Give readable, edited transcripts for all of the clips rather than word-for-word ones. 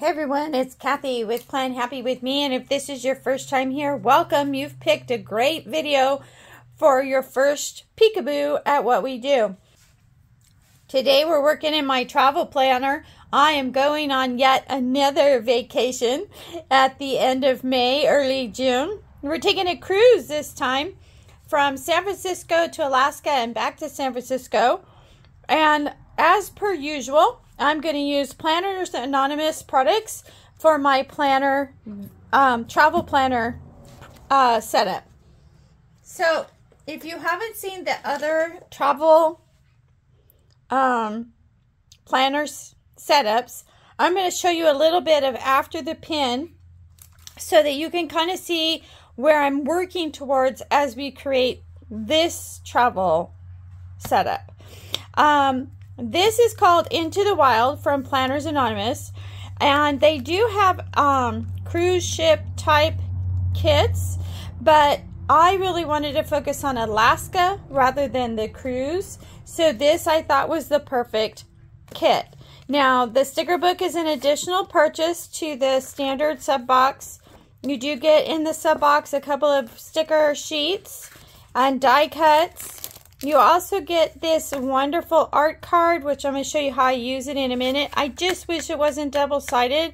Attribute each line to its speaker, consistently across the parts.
Speaker 1: Hey everyone, it's Kathy with Plan Happy with me, and if this is your first time here, welcome. You've picked a great video for your first peekaboo at what we do. Today we're working in my travel planner. I am going on yet another vacation at the end of May, early June. We're taking a cruise this time from San Francisco to Alaska and back to San Francisco. And as per usual, I'm going to use Planners Anonymous products for my planner, travel planner setup. So if you haven't seen the other travel planners setups, I'm going to show you a little bit of after the pin so that you can kind of see where I'm working towards as we create this travel setup. This is called Into the Wild from Planners Anonymous, and they do have cruise ship type kits, but I really wanted to focus on Alaska rather than the cruise, so this I thought was the perfect kit. Now the sticker book is an additional purchase to the standard sub box. You do get in the sub box a couple of sticker sheets and die cuts. You also get this wonderful art card, which I'm going to show you how I use it in a minute. I just wish it wasn't double-sided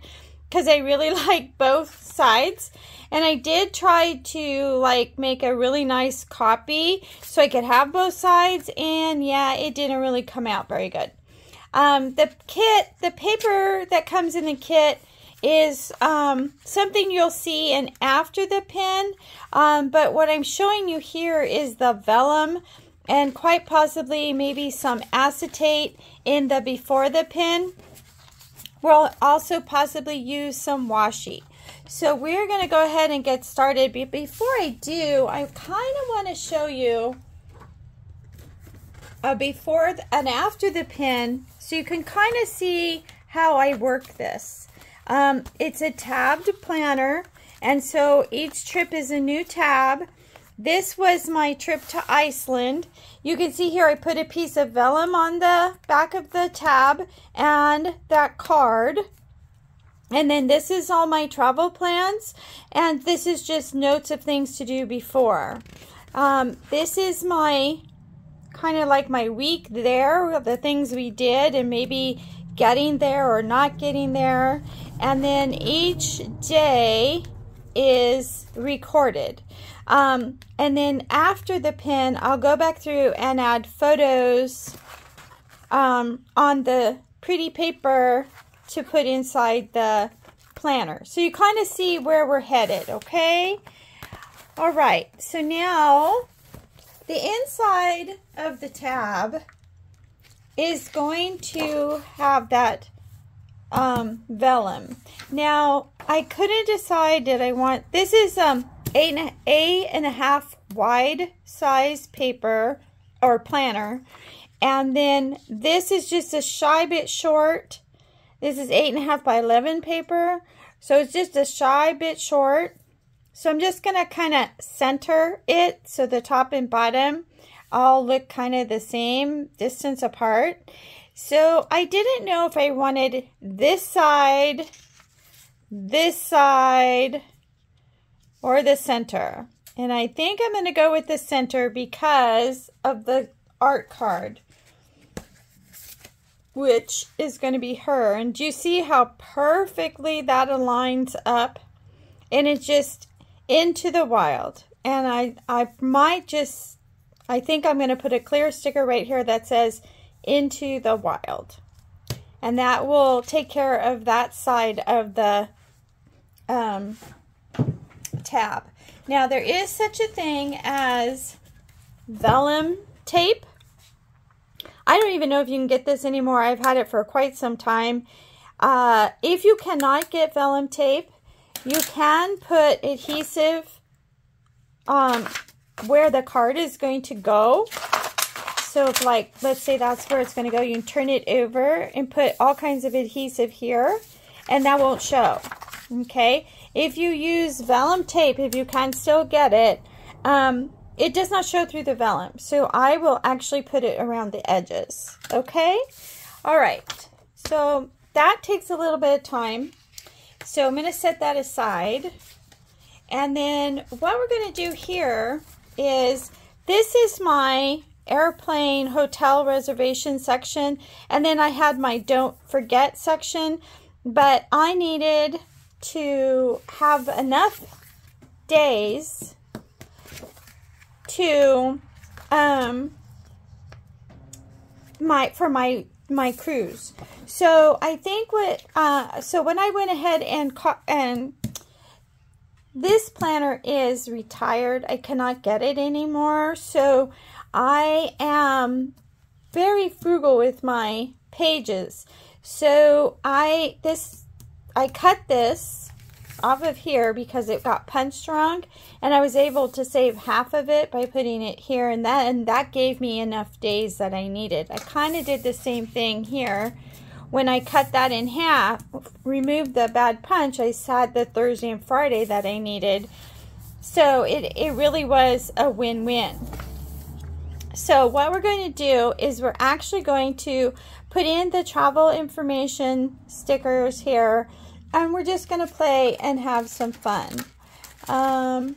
Speaker 1: because I really like both sides. And I did try to make a really nice copy so I could have both sides. And yeah, it didn't really come out very good. The paper that comes in the kit is something you'll see in after the pin. But what I'm showing you here is the vellum, and quite possibly maybe some acetate in the before the pin. We'll also possibly use some washi. So we're going to go ahead and get started. But before I do, I kind of want to show you a before and after the pin so you can kind of see how I work this. It's a tabbed planner, and so each trip is a new tab. This was my trip to Iceland. You can see here I put a piece of vellum on the back of the tab and that card. And then this is all my travel plans. And this is just notes of things to do before. This is my kind of like my week there, the things we did and maybe getting there or not getting there. And then each day is recorded. And then after the pin, I'll go back through and add photos on the pretty paper to put inside the planner. So you kind of see where we're headed, okay? All right, so now the inside of the tab is going to have that vellum. Now, I couldn't decide, did I want, this is 8.5 wide size paper or planner, and then this is just a shy bit short. This is 8.5 by 11 paper, so it's just a shy bit short. So I'm just gonna kind of center it so the top and bottom all look kind of the same distance apart. So I didn't know if I wanted this side, or the center. And I think I'm going to go with the center because of the art card, which is going to be her. And do you see how perfectly that aligns up? And it's just Into the Wild. And I might just, I think I'm going to put a clear sticker right here that says Into the Wild. And that will take care of that side of the tab. Now there is such a thing as vellum tape. I don't even know if you can get this anymore. I've had it for quite some time. If you cannot get vellum tape, you can put adhesive where the card is going to go. So if, like, let's say that's where it's going to go, you can turn it over and put all kinds of adhesive here, and that won't show. Okay, if you use vellum tape, if you can still get it, it does not show through the vellum. So I will actually put it around the edges. Okay, all right. So that takes a little bit of time. So I'm going to set that aside. And then what we're going to do here is, this is my airplane hotel reservation section, and then I had my don't forget section, but I needed to have enough days to for my cruise. So I think so when I went ahead and this planner is retired, I cannot get it anymore, so I am very frugal with my pages. So I cut this off of here because it got punched wrong, and I was able to save half of it by putting it here, and that gave me enough days that I needed. I kind of did the same thing here. When I cut that in half, removed the bad punch, I had the Thursday and Friday that I needed. So it really was a win-win. So what we're going to do is we're actually going to put in the travel information stickers here, and we're just going to play and have some fun. I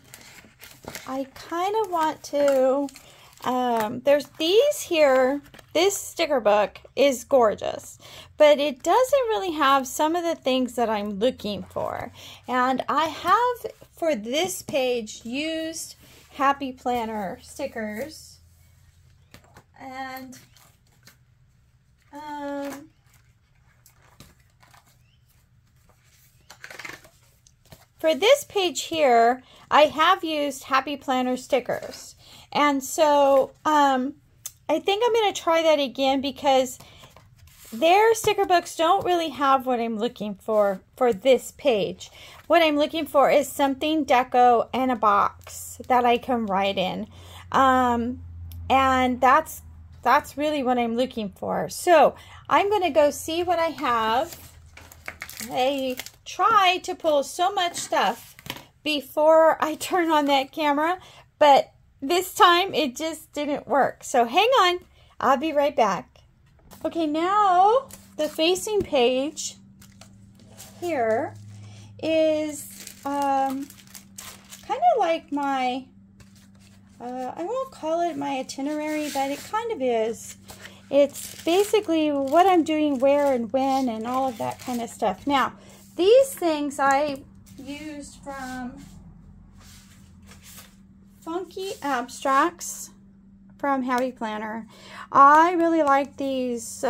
Speaker 1: kind of want to, there's these here. This sticker book is gorgeous, but it doesn't really have some of the things that I'm looking for. And I have, for this page, used Happy Planner stickers. And for this page here, I have used Happy Planner stickers. And so I think I'm going to try that again, because their sticker books don't really have what I'm looking for this page. What I'm looking for is something deco and a box that I can write in. And that's really what I'm looking for. So I'm going to go see what I have. I try to pull so much stuff before I turn on that camera, but this time it just didn't work. So hang on, I'll be right back. Okay, now the facing page here is kind of like my, I won't call it my itinerary, but it kind of is. It's basically what I'm doing where and when and all of that kind of stuff. Now, these things I used from Funky Abstracts from Happy Planner. I really like these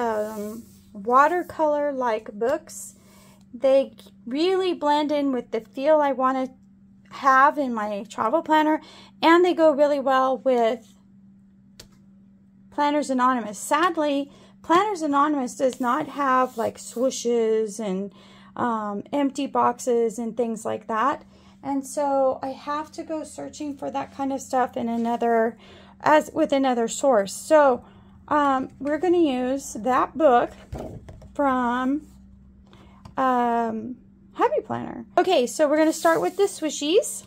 Speaker 1: watercolor-like books. They really blend in with the feel I want to have in my travel planner, and they go really well with Planners Anonymous. Sadly, Planners Anonymous does not have like swooshes and empty boxes and things like that. And so I have to go searching for that kind of stuff in another source. So we're going to use that book from Happy Planner. Okay, so we're going to start with the swooshies.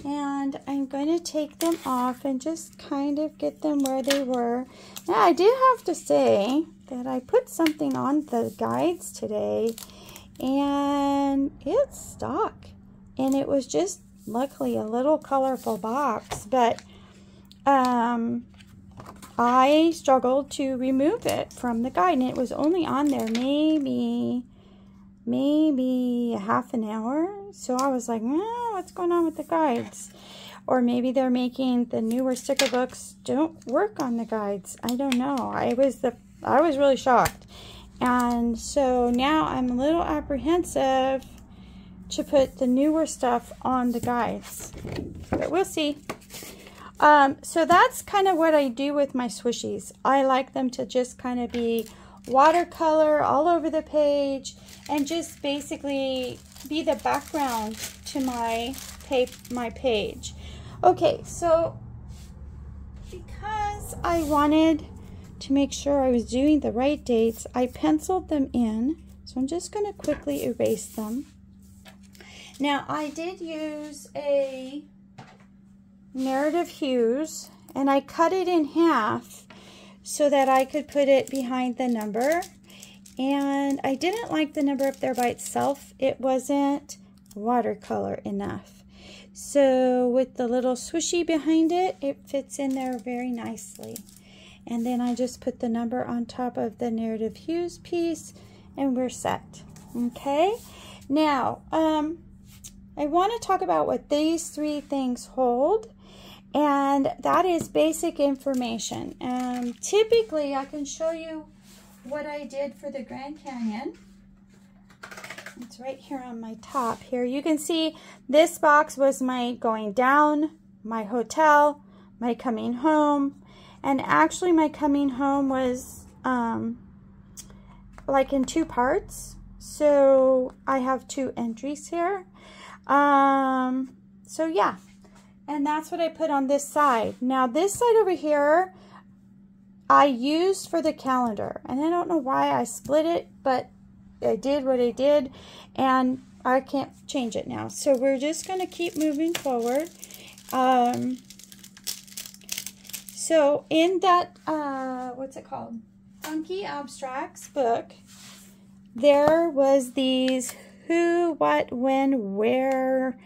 Speaker 1: And I'm going to take them off and just kind of get them where they were. Now, I do have to say that I put something on the guides today, and it's stuck. And it was just, luckily, a little colorful box, but I struggled to remove it from the guide, and it was only on there maybe a half an hour. So I was like, oh, what's going on with the guides? Or maybe they're making the newer sticker books don't work on the guides. I don't know. I was really shocked. And so now I'm a little apprehensive to put the newer stuff on the guides, but we'll see. So that's kind of what I do with my swooshies. I like them to just kind of be watercolor all over the page and just basically be the background to my page. Okay, so because I wanted to make sure I was doing the right dates, I penciled them in. So I'm just going to quickly erase them. Now, I did use a narrative hues, and I cut it in half so that I could put it behind the number. And I didn't like the number up there by itself. It wasn't watercolor enough. So with the little swooshy behind it, it fits in there very nicely. And then I just put the number on top of the narrative hues piece and we're set. Okay, now I want to talk about what these three things hold, and that is basic information. Typically I can show you what I did for the Grand Canyon. It's right here on my top here. You can see this box was my going down, my hotel, my coming home, and actually my coming home was like in two parts. So I have two entries here. So yeah, and that's what I put on this side. Now this side over here I used for the calendar, and I don't know why I split it, but I did what I did, and I can't change it now. So we're just going to keep moving forward. So in that, what's it called? Funky Abstracts book, there was these who, what, when, where,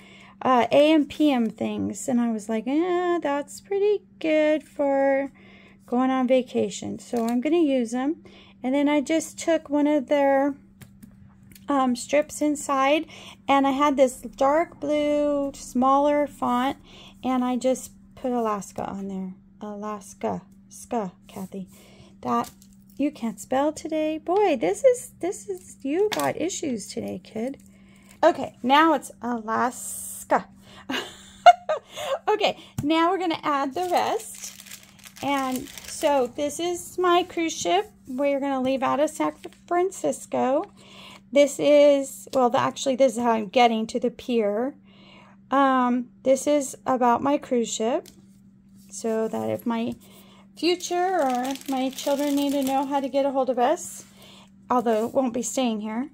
Speaker 1: AM, PM things. And I was like, that's pretty good for going on vacation. So I'm going to use them. And then I just took one of their strips inside, and I had this dark blue, smaller font, and I just put Alaska on there. Alaska, Kathy. That, you can't spell today. Boy, this is, you got issues today, kid. Okay, now it's Alaska. Okay, now we're going to add the rest. And so this is my cruise ship. We're going to leave out of San Francisco. This is, well, actually, this is how I'm getting to the pier. This is about my cruise ship, so that if my future or my children need to know how to get a hold of us, although it won't be staying here.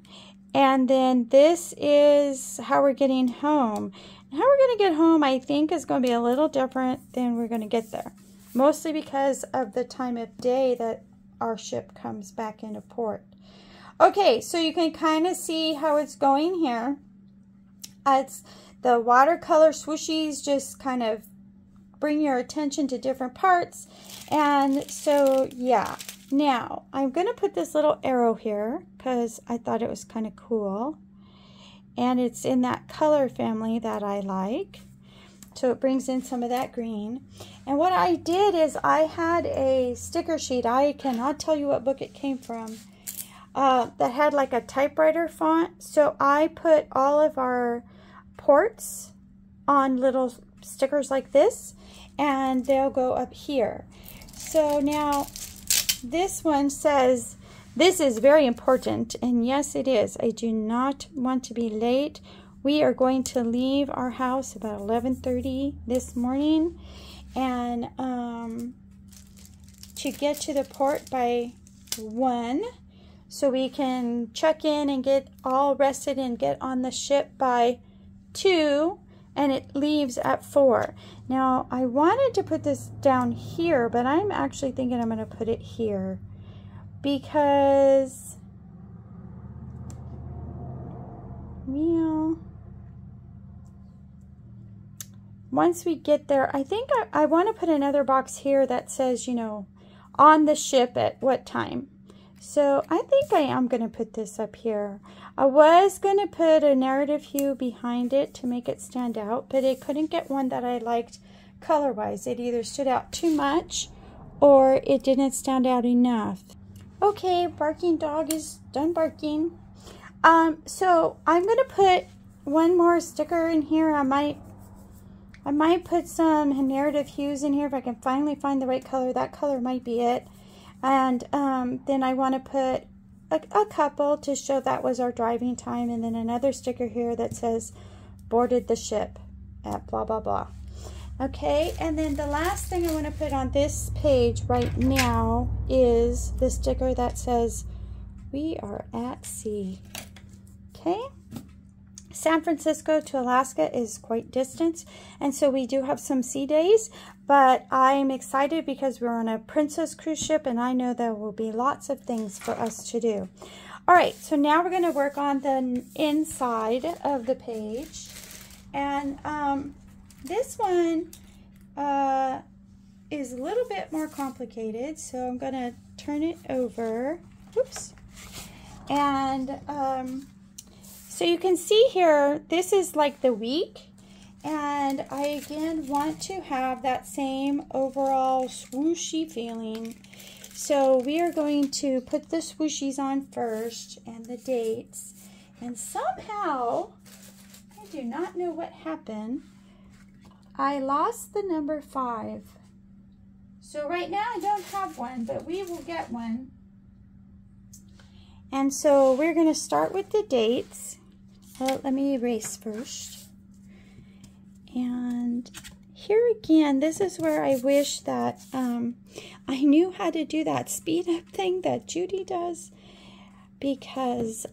Speaker 1: And then this is how we're getting home. And how we're going to get home, I think, is going to be a little different than we're going to get there. Mostly because of the time of day that our ship comes back into port. Okay, so you can kind of see how it's going here. It's the watercolor swooshies just kind of bring your attention to different parts. And so, yeah. Now, I'm going to put this little arrow here because I thought it was kind of cool. And it's in that color family that I like. So it brings in some of that green. And what I did is I had a sticker sheet. I cannot tell you what book it came from. That had like a typewriter font. So I put all of our ports on little stickers like this, and they'll go up here. So now this one says, this is very important, and yes it is. I do not want to be late. We are going to leave our house about 11:30 this morning, and to get to the port by 1, so we can check in and get all rested and get on the ship by 2, and it leaves at 4. Now, I wanted to put this down here, but I'm actually thinking I'm going to put it here because, well, once we get there, I think I want to put another box here that says, you know, on the ship at what time. So I think I am going to put this up here. I was going to put a narrative hue behind it to make it stand out, but I couldn't get one that I liked color-wise. It either stood out too much or it didn't stand out enough. Okay, barking dog is done barking. So I'm going to put one more sticker in here. I might put some narrative hues in here if I can finally find the right color. That color might be it. And then I want to put a couple to show that was our driving time, and then another sticker here that says boarded the ship at blah blah blah. Okay, and then the last thing I want to put on this page right now is the sticker that says we are at sea. Okay, San Francisco to Alaska is quite distant, and so we do have some sea days, but I'm excited because we're on a Princess cruise ship, and I know there will be lots of things for us to do. All right, so now we're going to work on the inside of the page, and this one is a little bit more complicated, so I'm going to turn it over. Oops. And so you can see here, this is like the week, and I again want to have that same overall swooshy feeling. So we are going to put the swooshies on first and the dates, and somehow, I do not know what happened, I lost the number 5. So right now I don't have one, but we will get one. And so we're going to start with the dates. Well, let me erase first. And here again, this is where I wish that I knew how to do that speed up thing that Judy does, because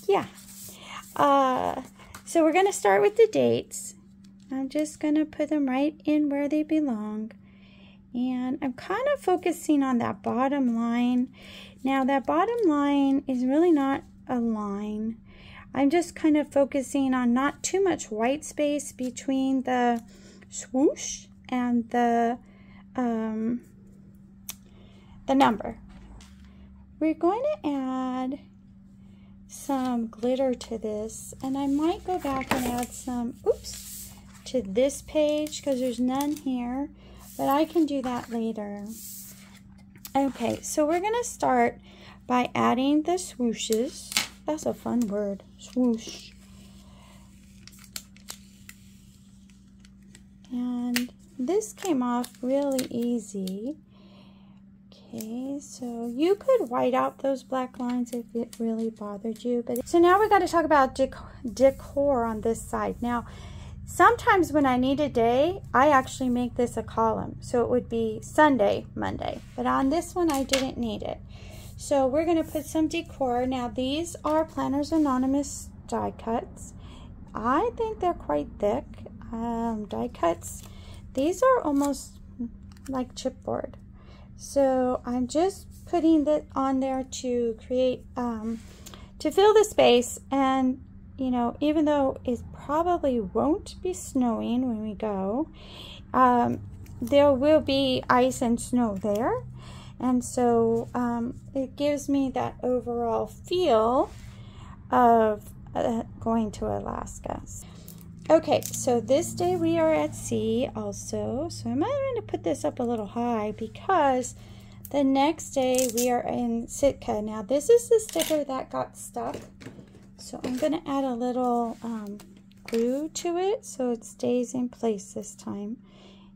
Speaker 1: yeah. So we're going to start with the dates. I'm just going to put them right in where they belong. And I'm kind of focusing on that bottom line. Now that bottom line is really not a line. I'm just kind of focusing on not too much white space between the swoosh and the number. We're going to add some glitter to this, and I might go back and add some, oops, to this page because there's none here, but I can do that later. Okay, so we're going to start by adding the swooshes. That's a fun word, swoosh. And this came off really easy. Okay, so you could white out those black lines if it really bothered you. But so now we got to talk about decor on this side. Now, sometimes when I need a day, I actually make this a column. So it would be Sunday, Monday. But on this one, I didn't need it. So we're going to put some decor. Now these are Planners Anonymous die cuts. I think they're quite thick die cuts. These are almost like chipboard. So I'm just putting that on there to create, to fill the space. And, you know, even though it probably won't be snowing when we go, there will be ice and snow there. And so it gives me that overall feel of going to Alaska. Okay, so this day we are at sea also. So I'm going to put this up a little high because the next day we are in Sitka. Now this is the sticker that got stuck. So I'm going to add a little glue to it so it stays in place this time.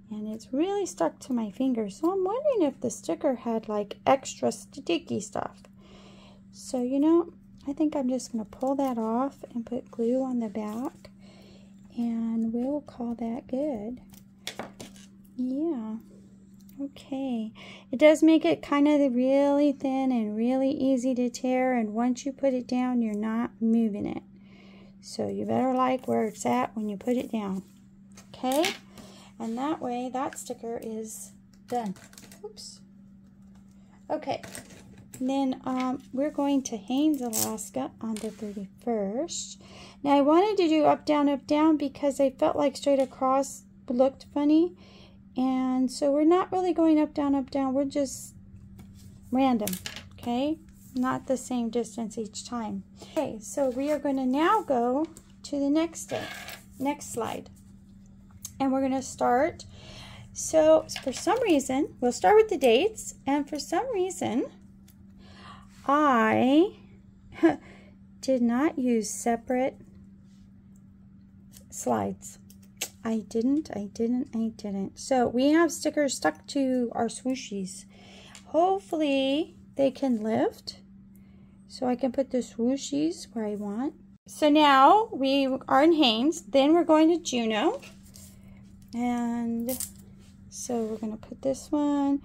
Speaker 1: And it's really stuck to my finger. So I'm wondering if the sticker had like extra sticky stuff. So, you know, I think I'm just going to pull that off and put glue on the back. And we'll call that good. Yeah. Okay. It does make it kind of really thin and really easy to tear. And once you put it down, you're not moving it. So you better like where it's at when you put it down. Okay. And that way, that sticker is done. Oops. Okay. And then we're going to Haines, Alaska on the 31st. Now, I wanted to do up, down because I felt like straight across looked funny. And so we're not really going up, down. We're just random. Okay? Not the same distance each time. Okay, so we are going to now go to the next day. Next slide. And we're going to start. So for some reason, we'll start with the dates. And for some reason, I did not use separate slides. I didn't. So we have stickers stuck to our swooshies. Hopefully they can lift. So I can put the swooshies where I want. So now we are in Haines. Then we're going to Juneau. And so we're going to put this one.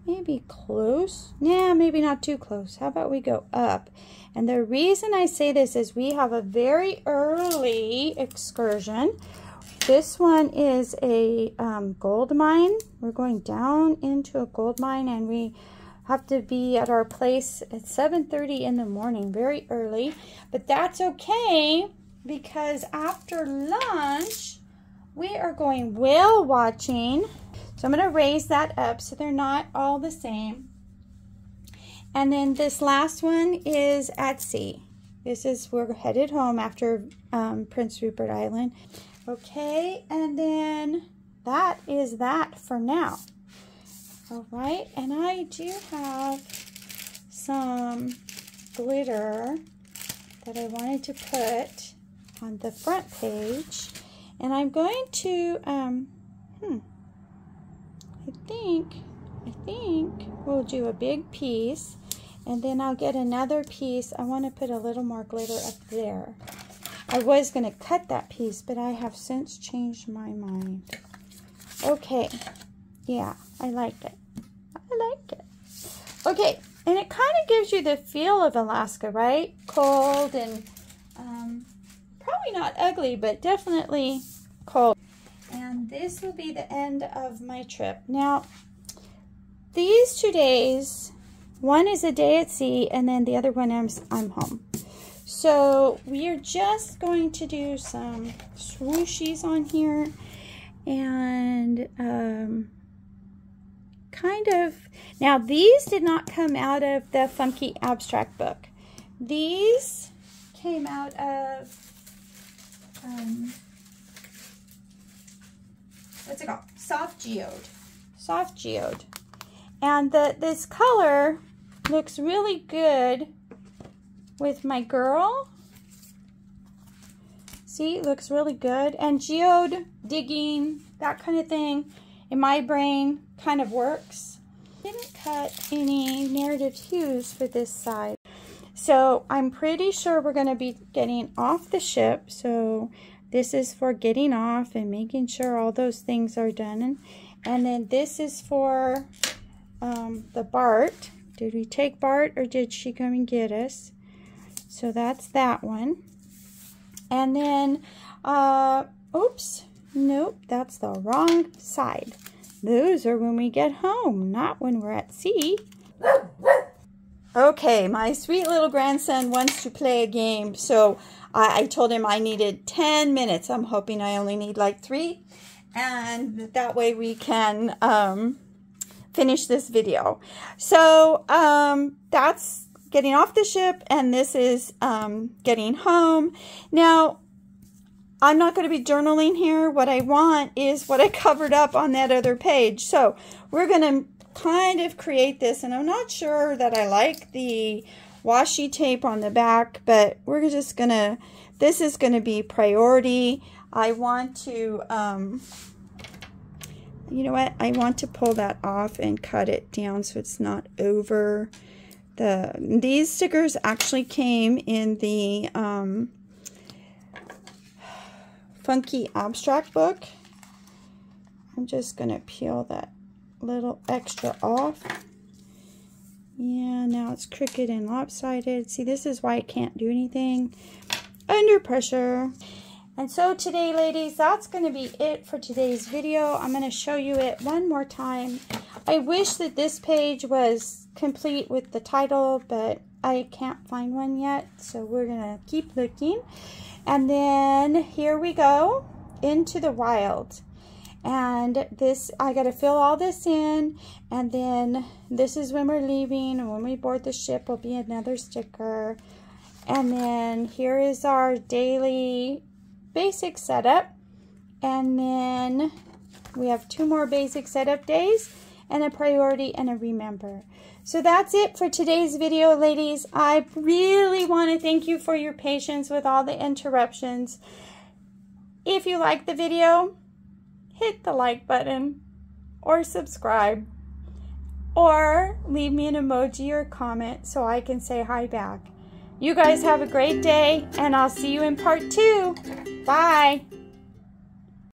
Speaker 1: maybe close. Yeah, maybe not too close. How about we go up? And the reason I say this is we have a very early excursion. This one is a gold mine. We're going down into a gold mine, and we have to be at our place at 7:30 in the morning, very early. But that's okay, because after lunch, we are going whale watching. So I'm going to raise that up so they're not all the same. And then this last one is at sea. This is, we're headed home after Prince Rupert Island. Okay, and then that is that for now. All right, and I do have some glitter that I wanted to put on the front page. And I'm going to, I think we'll do a big piece, and then I'll get another piece. I want to put a little more glitter up there. I was going to cut that piece, but I have since changed my mind. Okay, yeah, I like it. I like it. Okay, and it kind of gives you the feel of Alaska, right? Cold and probably not ugly, but definitely cold. And this will be the end of my trip. Now, these 2 days, one is a day at sea, and then the other one I'm home. So we are just going to do some swooshies on here, and kind of, now these did not come out of the Funky Abstract book. These came out of, what's it called? Soft Geode. Soft Geode. And this color looks really good with my girl. See, it looks really good. And geode, digging, that kind of thing, in my brain, kind of works. Didn't cut any narrative hues for this side. So I'm pretty sure we're going to be getting off the ship. So this is for getting off and making sure all those things are done. And then this is for the Bart. Did we take Bart, or did she come and get us? So that's that one. And then, oops, nope, that's the wrong side. Those are when we get home, not when we're at sea. Okay, my sweet little grandson wants to play a game, so I told him I needed 10 minutes. I'm hoping I only need like 3, and that way we can finish this video. So that's getting off the ship, and this is getting home. Now, I'm not going to be journaling here. What I want is what I covered up on that other page. So we're going to kind of create this, and I'm not sure that I like the washi tape on the back, but we're just going to, this is going to be priority. I want to, you know what? I want to pull that off and cut it down so it's not over. These stickers actually came in the Funky Abstract book. I'm just going to peel that little extra off. Yeah, now it's crooked and lopsided. See, this is why I can't do anything under pressure. And so today, ladies, that's going to be it for today's video. I'm going to show you it one more time. I wish that this page was complete with the title, but I can't find one yet, so we're going to keep looking. And then here we go, into the wild. And this, I got to fill all this in, and then this is when we're leaving, and when we board the ship will be another sticker. And then here is our daily basic setup, and then we have 2 more basic setup days, and a priority and a remember. So that's it for today's video, ladies. I really want to thank you for your patience with all the interruptions. If you like the video, hit the like button or subscribe, or leave me an emoji or comment so I can say hi back. You guys have a great day, and I'll see you in part 2. Bye.